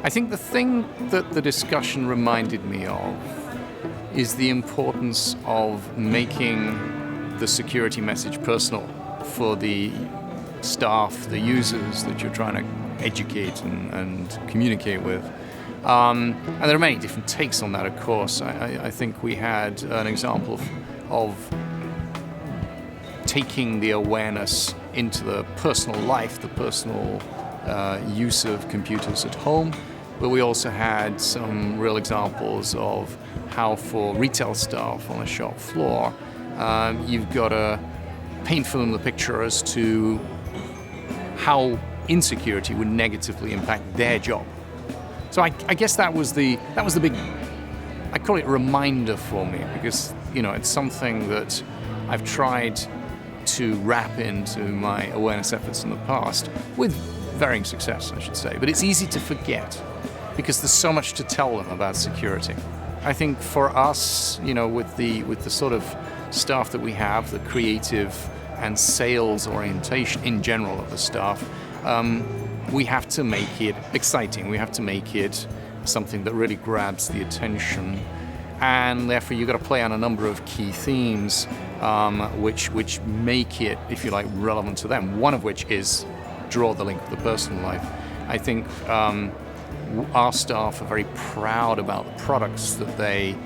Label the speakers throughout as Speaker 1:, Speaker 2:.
Speaker 1: I think the thing that the discussion reminded me of is the importance of making the security message personal for the staff, the users that you're trying to educate and communicate with. And there are many different takes on that, of course. I think we had an example of taking the awareness into the personal life, the personal use of computers at home, but we also had some real examples of how for retail staff on a shop floor, you've got to paint for them the picture as to how insecurity would negatively impact their job. So I guess that was the big, I call it reminder for me, because it's something that I've tried to wrap into my awareness efforts in the past with varying success, I should say. But it's easy to forget because there's so much to tell them about security. I think for us, with the sort of staff that we have, the creative and sales orientation in general of the staff, we have to make it exciting. We have to make it something that really grabs the attention, and therefore you've got to play on a number of key themes which make it, if you like, relevant to them. One of which is draw the link with the personal life. I think our staff are very proud about the products that they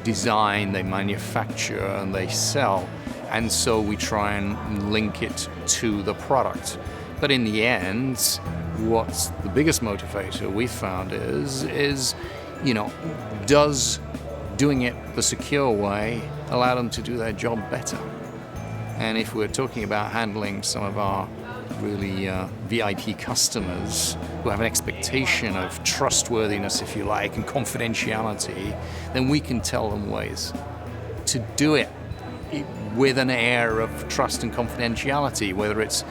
Speaker 1: design, they manufacture, and they sell, and so we try and link it to the product. But in the end, what's the biggest motivator we found is does doing it the secure way allow them to do their job better? And if we're talking about handling some of our really VIP customers who have an expectation of trustworthiness, if you like, and confidentiality, then we can tell them ways to do it with an air of trust and confidentiality, whether it's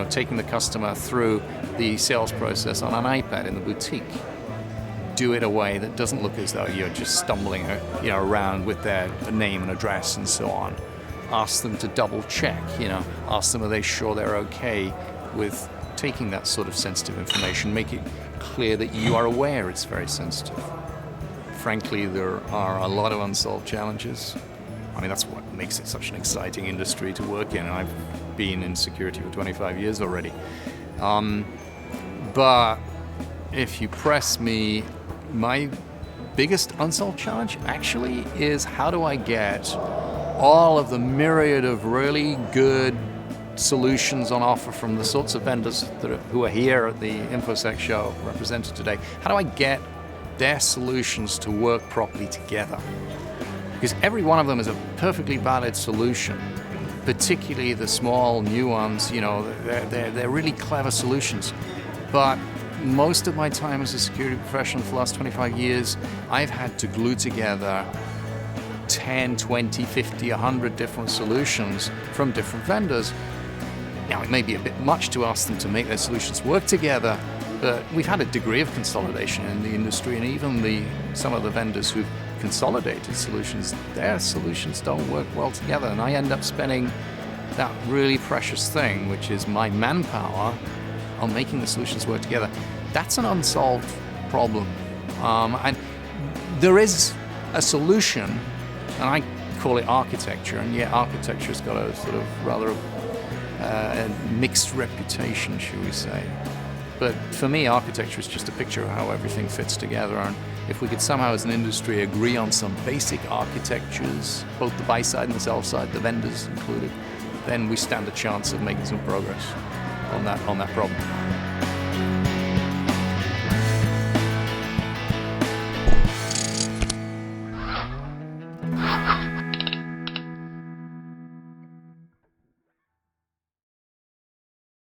Speaker 1: taking the customer through the sales process on an iPad in the boutique. Do it a way that doesn't look as though you're just stumbling around with their name and address and so on. Ask them to double check, ask them are they sure they're okay with taking that sort of sensitive information. Make it clear that you are aware it's very sensitive. Frankly, there are a lot of unsolved challenges. I mean, that's what makes it such an exciting industry to work in, and I've been in security for 25 years already. But if you press me, my biggest unsolved challenge actually is how do I get all of the myriad of really good solutions on offer from the sorts of vendors who are here at the InfoSec show represented today, how do I get their solutions to work properly together? Because every one of them is a perfectly valid solution, particularly the small, new ones. They're really clever solutions. But most of my time as a security professional for the last 25 years, I've had to glue together 10, 20, 50, 100 different solutions from different vendors. Now, it may be a bit much to ask them to make their solutions work together, but we've had a degree of consolidation in the industry, and even some of the vendors who've consolidated solutions, their solutions don't work well together, and I end up spending that really precious thing, which is my manpower, on making the solutions work together. That's an unsolved problem. And there is a solution, and I call it architecture, and yet architecture's got a sort of rather a mixed reputation, shall we say. But for me, architecture is just a picture of how everything fits together, and if we could somehow as an industry agree on some basic architectures, both the buy side and the sell side, the vendors included, then we stand a chance of making some progress on that problem.